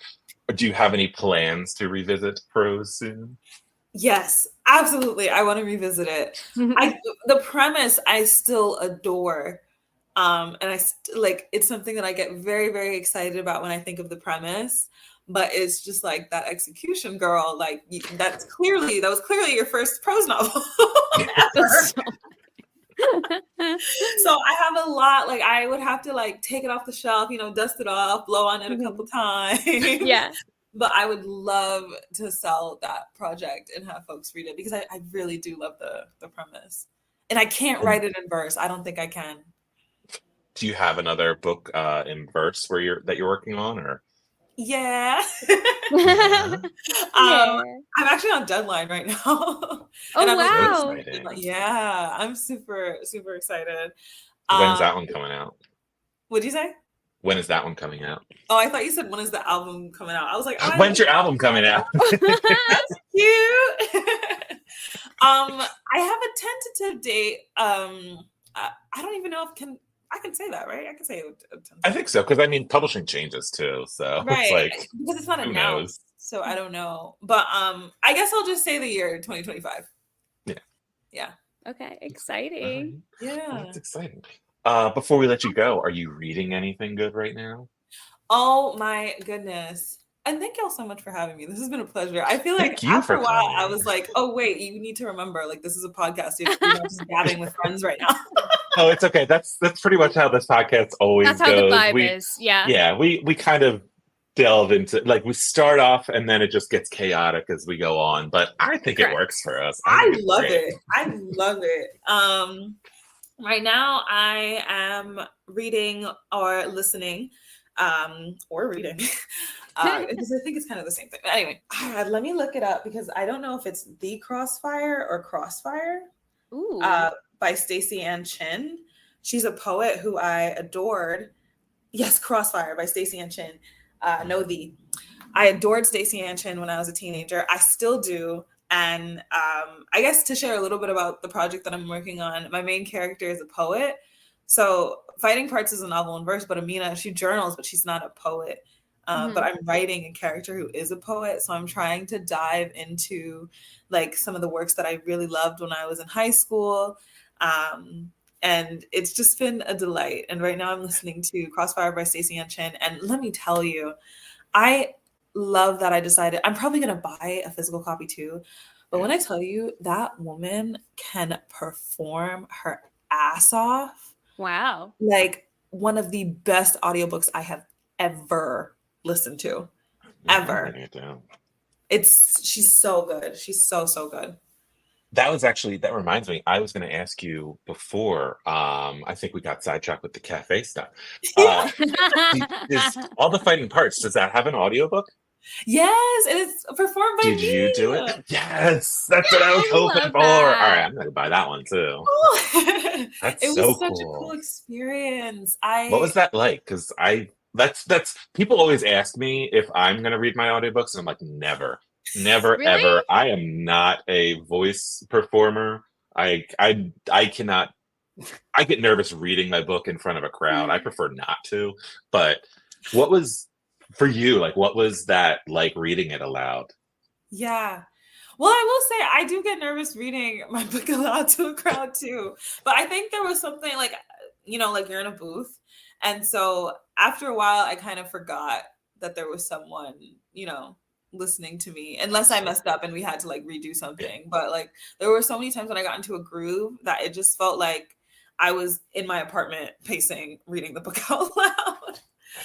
do you have any plans to revisit prose soon? Yes, absolutely. I want to revisit it. The premise I still adore. And it's something that I get very, very excited about when I think of the premise. But it's just like that execution, girl. Like that was clearly your first prose novel ever. So I have a lot. Like I would have to like take it off the shelf, you know, dust it off, blow on it a couple times. Yeah. But I would love to sell that project and have folks read it because I really do love the premise. And I can't write it in verse. I don't think I can. Do you have another book in verse that you're working on, or? Yeah. I'm actually on deadline right now. Oh, wow. Yeah, I'm super, super excited. When's that one coming out? What'd you say? When is that one coming out? Oh, I thought you said when is the album coming out? I was like, oh, When's your album coming out? That's cute. I have a tentative date. I don't even know if I can say that, right? I can say I think so, because I mean, publishing changes too, so right. It's like, because it's not who announced, knows? so I don't know. But I guess I'll just say the year 2025. Yeah. Okay, exciting. Yeah. Well, that's exciting. Before we let you go, are you reading anything good right now? Oh my goodness. And thank y'all so much for having me. This has been a pleasure. I feel like Thank you after for a while, coming. I was like, oh, wait, you need to remember, like, this is a podcast. You're not just gabbing with friends right now. Oh, it's okay. That's pretty much how this podcast always goes. That's how the vibe is. Yeah. Yeah, we kind of delve into, like, we start off and then it just gets chaotic as we go on. But I think it works for us. I love it. I love it. Right now, I am reading or listening, or reading, because I think it's kind of the same thing. But anyway, let me look it up because I don't know if it's The Crossfire or Crossfire. Ooh. By Stacey Ann Chin. She's a poet who I adored. Yes, Crossfire by Stacey Ann Chin. I adored Stacey Ann Chin when I was a teenager. I still do. And I guess to share a little bit about the project that I'm working on, my main character is a poet. So Fighting Parts is a novel in verse, but Amina, she journals, but she's not a poet. But I'm writing a character who is a poet. So I'm trying to dive into like some of the works that I really loved when I was in high school. And it's just been a delight. And right now I'm listening to Crossfire by Stacey Ann Chin. And let me tell you, I love that I decided I'm probably going to buy a physical copy too. But when I tell you that woman can perform her ass off. Wow. Like one of the best audiobooks I have ever listened to. Ever. She's so good. She's so good. That reminds me, I was going to ask you before, I think we got sidetracked with the cafe stuff. Is All the Fighting Parts, does that have an audiobook? Yes, it is performed by me. Did you do it? Yes, that's what I was hoping for. All right, I'm going to buy that one too. That's it was so such cool. a cool experience. What was that like? Because that's people always ask me if I'm going to read my audiobooks, and I'm like, never. Never, Really? ever. I am not a voice performer. I cannot. I get nervous reading my book in front of a crowd. I prefer not to. But what was for you? Like, what was that like reading it aloud? Yeah. Well, I will say I do get nervous reading my book aloud to a crowd too. But I think there was something like, like you're in a booth. And so after a while, I kind of forgot that there was someone, listening to me, unless I messed up and we had to like redo something. But like there were so many times when I got into a groove that it just felt like I was in my apartment pacing, reading the book out loud.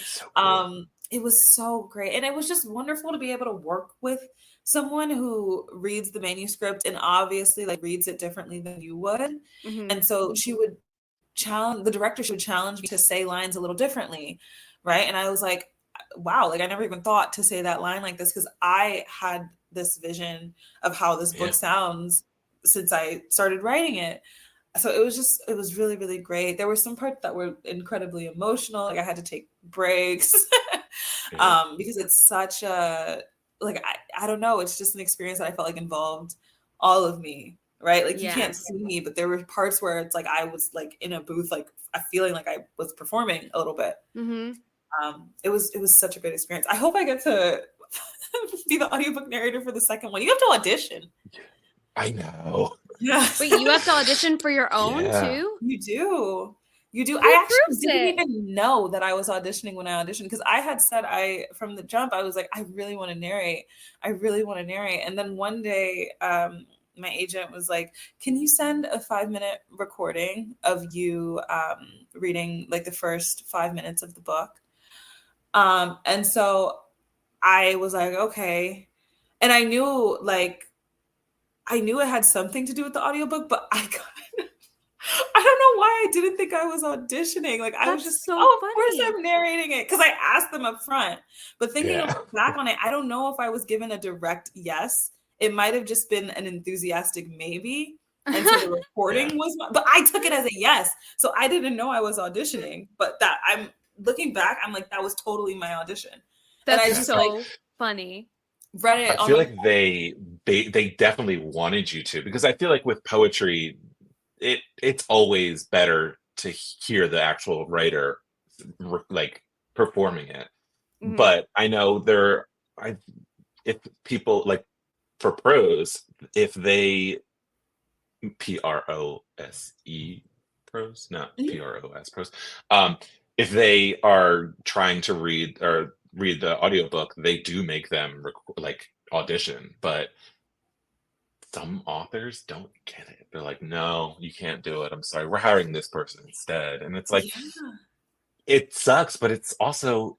So cool. It was so great. And it was just wonderful to be able to work with someone who reads the manuscript and obviously like reads it differently than you would. Mm-hmm. And so the director should challenge me to say lines a little differently. Right. And I was like, wow, like I never even thought to say that line like this because I had this vision of how this book sounds since I started writing it. So it was really, really great. There were some parts that were incredibly emotional. Like I had to take breaks because it's such a, like, I don't know. It's just an experience that I felt like involved all of me, right? Like you can't see me, but there were parts where it's like I was like in a booth, like feeling like I was performing a little bit. Mm-hmm. It was such a great experience. I hope I get to be the audiobook narrator for the second one. You have to audition. I know. Yeah. Wait, you have to audition for your own too? You do. Who I actually didn't even know that I was auditioning when I auditioned because I had said from the jump, I was like, I really want to narrate. And then one day, my agent was like, can you send a 5-minute recording of you reading like the first 5 minutes of the book? And so I was like, okay. And I knew it had something to do with the audiobook, but I don't know why I didn't think I was auditioning. Like I was just so of funny. course I'm narrating it because I asked them up front. But thinking back on it, I don't know if I was given a direct yes. It might have just been an enthusiastic maybe. And so the recording was, but I took it as a yes. So I didn't know I was auditioning, but looking back, I'm like, that was totally my audition. That's and I just so funny. Read it. I feel like they definitely wanted you to, because I feel like with poetry, it's always better to hear the actual writer like performing it. Mhm. But I know if people like for prose, if they prose prose, not pros prose. If they are trying to read the audiobook, they do make them like audition, but some authors don't get it. They're like, no, you can't do it. I'm sorry. We're hiring this person instead. And it's like, it sucks, but it's also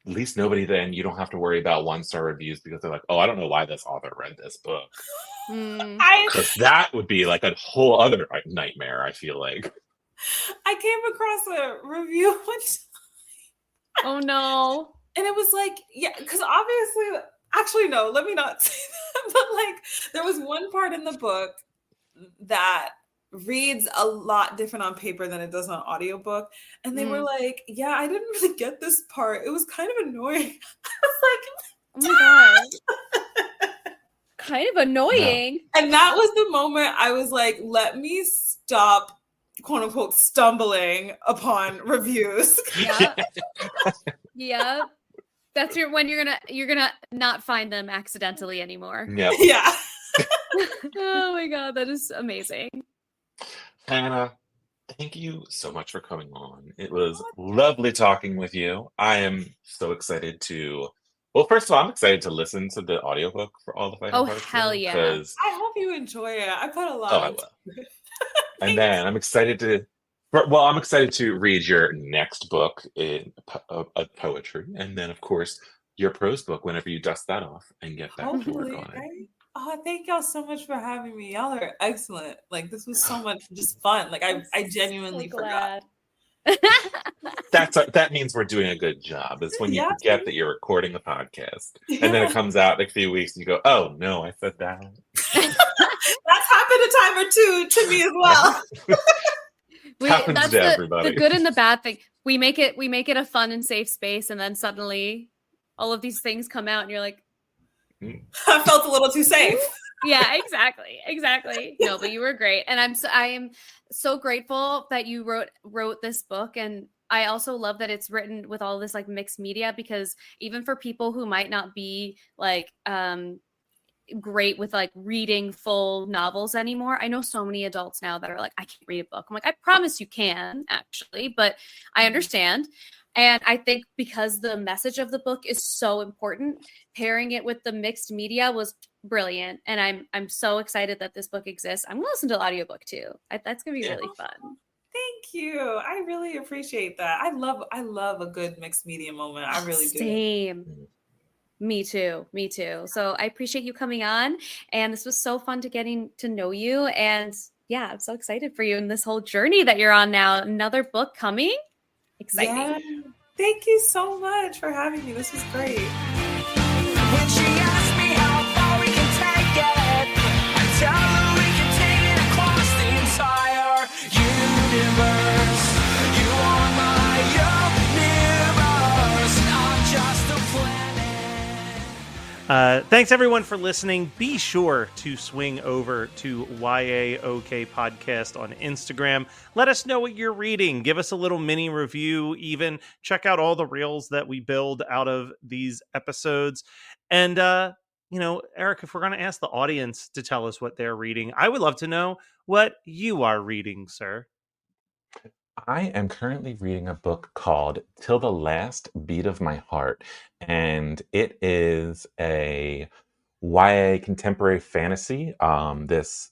at least nobody then you don't have to worry about 1-star reviews because they're like, oh, I don't know why this author read this book. Because that would be like a whole other nightmare, I feel like. I came across a review one time. Oh no. And it was like, yeah, because obviously, actually, no, let me not say that. But like, there was one part in the book that reads a lot different on paper than it does on audiobook. And they were like, yeah, I didn't really get this part. It was kind of annoying. I was like, oh my God. Kind of annoying. No. And that was the moment I was like, let me stop, quote unquote, stumbling upon reviews. Yeah. Yeah. That's when you're gonna not find them accidentally anymore. Yep. Yeah. Oh my God, that is amazing. Hannah, thank you so much for coming on. It was lovely talking with you. I am so excited to. Well, first of all, I'm excited to listen to the audiobook for all the fighting parts. Hell yeah. I hope you enjoy it. I put a lot I will. And then I'm excited to read your next book of poetry. And then, of course, your prose book whenever you dust that off and get back to work on it. Right? Oh, thank y'all so much for having me. Y'all are excellent. Like, this was so much just fun. Like, I genuinely forgot. That means we're doing a good job. It's when you forget that you're recording a podcast, and then it comes out in a few weeks, and you go, "Oh no, I said that." That's happened a time or two to me as well. Happens to everybody. The good and the bad thing. We make it a fun and safe space, and then suddenly, all of these things come out, and you're like, I felt a little too safe. Yeah, exactly. No, but you were great, and I am so grateful that you wrote this book, and I also love that it's written with all this like mixed media, because even for people who might not be like great with like reading full novels anymore, I know so many adults now that are like, I can't read a book. I'm like, I promise you can actually, but I understand. And I think because the message of the book is so important, pairing it with the mixed media was brilliant. And I'm so excited that this book exists. I'm going to listen to the audiobook too. That's going to be really fun. Thank you. I really appreciate that. I love a good mixed media moment. I really do. Same. Me too. So I appreciate you coming on. And this was so fun getting to know you. And yeah, I'm so excited for you in this whole journey that you're on now. Another book coming. Exciting. Yeah. Thank you so much for having me. This was great. When she asked me how far we can take it, I tell her we can take it across the entire universe. You are my universe, not just a planet. Thanks everyone for listening. Be sure to swing over to YAOK Podcast on Instagram. Let us know what you're reading. Give us a little mini review. Even check out all the reels that we build out of these episodes. And Eric, if we're going to ask the audience to tell us what they're reading, I would love to know what you are reading, sir. I am currently reading a book called Till the Last Beat of My Heart, and it is a YA contemporary fantasy. This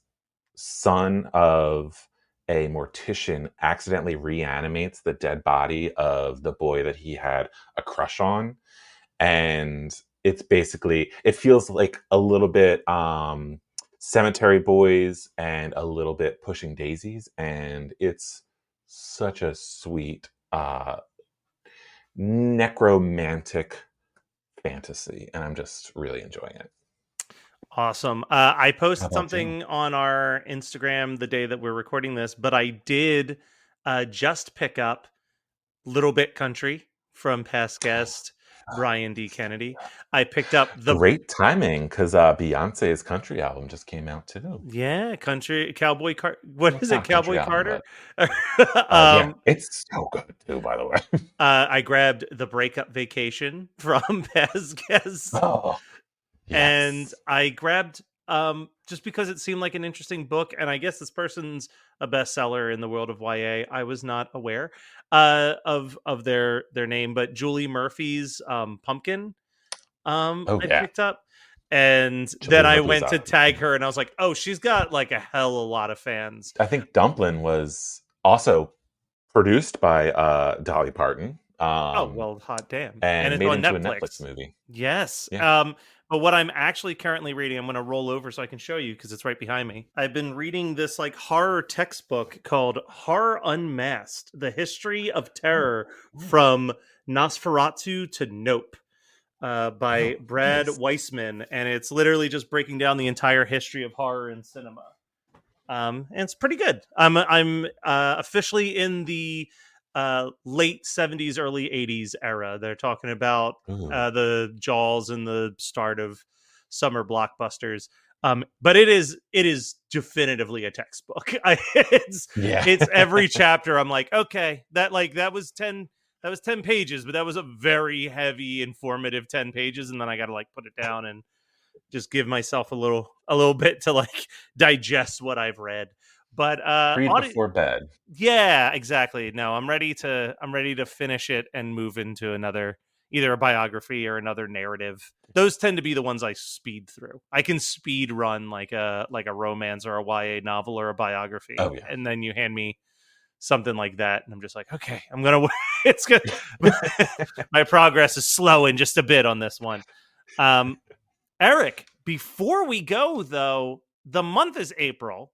son of a mortician accidentally reanimates the dead body of the boy that he had a crush on, and it feels like a little bit Cemetery Boys and a little bit Pushing Daisies, and it's such a sweet necromantic fantasy, and I'm just really enjoying it. Awesome. I posted something on our Instagram the day that we're recording this, but I did just pick up Little Bit Country from past guest Brian D. Kennedy. I picked up Great timing, because Beyonce's country album just came out too. Country Cowboy what is it? Cowboy Carter? Yeah, it's so good too, by the way. I grabbed The Breakup Vacation from past guest. Oh, and yes. I grabbed just because it seemed like an interesting book, and I guess this person's a bestseller in the world of YA. I was not aware of their name, but Julie Murphy's Pumpkin I picked up, and then I went to tag her, and I was like, oh, she's got like a hell of a lot of fans. I think Dumplin' was also produced by Dolly Parton. Oh well, hot damn! And it's made on into Netflix. a Netflix movie. Yes. Yeah. But what I'm actually currently reading, I'm going to roll over so I can show you because it's right behind me. I've been reading this like horror textbook called Horror Unmasked: The History of Terror from Nosferatu to Nope by Brad Weissman, and it's literally just breaking down the entire history of horror in cinema. And it's pretty good. I'm officially in the late 70s, early 80s era. They're talking about the Jaws and the start of summer blockbusters. But it is definitively a textbook. It's every chapter. I'm like, okay, that was 10 pages, but that was a very heavy, informative 10 pages. And then I got to like put it down and just give myself a little bit to like digest what I've read. But read before bed. Yeah, exactly. No, I'm ready to finish it and move into another, either a biography or another narrative. Those tend to be the ones I speed through. I can speed run like a romance or a YA novel or a biography. Oh, yeah. And then you hand me something like that, and I'm just like, okay, I'm gonna. It's good. My progress is slowing just a bit on this one. Eric, before we go though, the month is April.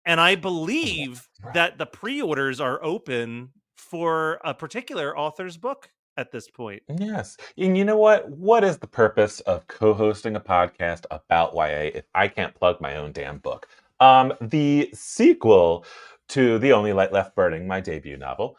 And I believe that the pre-orders are open for a particular author's book at this point. Yes. And you know what? What is the purpose of co-hosting a podcast about YA if I can't plug my own damn book? The sequel to The Only Light Left Burning, my debut novel,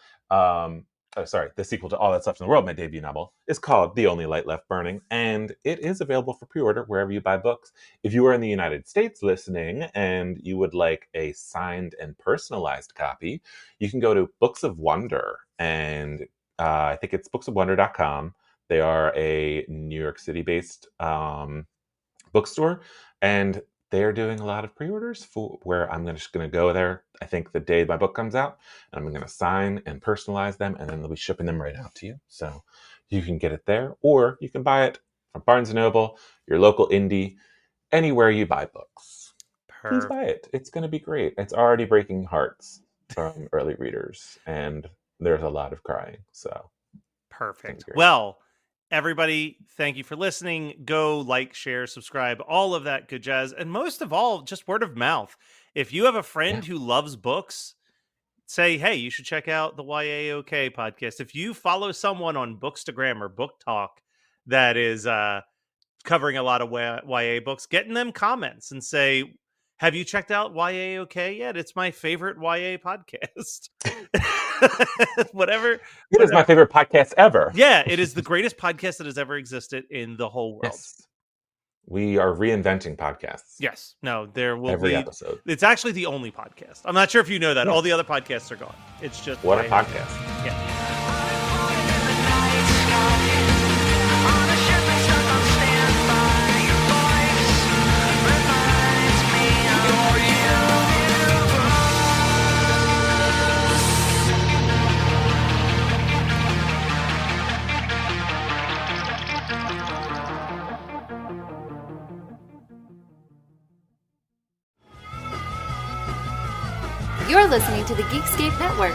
the sequel to All That's Left in the World, my debut novel, is called The Only Light Left Burning, and it is available for pre-order wherever you buy books. If you are in the United States listening and you would like a signed and personalized copy, you can go to Books of Wonder, and I think it's booksofwonder.com. They are a New York City-based bookstore, and they're doing a lot of pre-orders for where I'm just going to go there, I think the day my book comes out, and I'm going to sign and personalize them, and then they'll be shipping them right out to you. So you can get it there, or you can buy it from Barnes & Noble, your local indie, anywhere you buy books. Please buy it. It's going to be great. It's already breaking hearts from early readers, and there's a lot of crying. So perfect. Well, everybody, thank you for listening. Go like, share, subscribe, all of that good jazz. And most of all, just word of mouth. If you have a friend who loves books, say, hey, you should check out the YA OK podcast. If you follow someone on Bookstagram or Book Talk that is covering a lot of YA books, get in them comments and say, have you checked out YA OK yet? It's my favorite YA podcast. Whatever. It is my favorite podcast ever. Yeah, it is the greatest podcast that has ever existed in the whole world. Yes. We are reinventing podcasts. Yes. No, there will every be episode. It's actually the only podcast. I'm not sure if you know that. All the other podcasts are gone. It's just what a podcast. Yeah. You're listening to the Geekscape Network.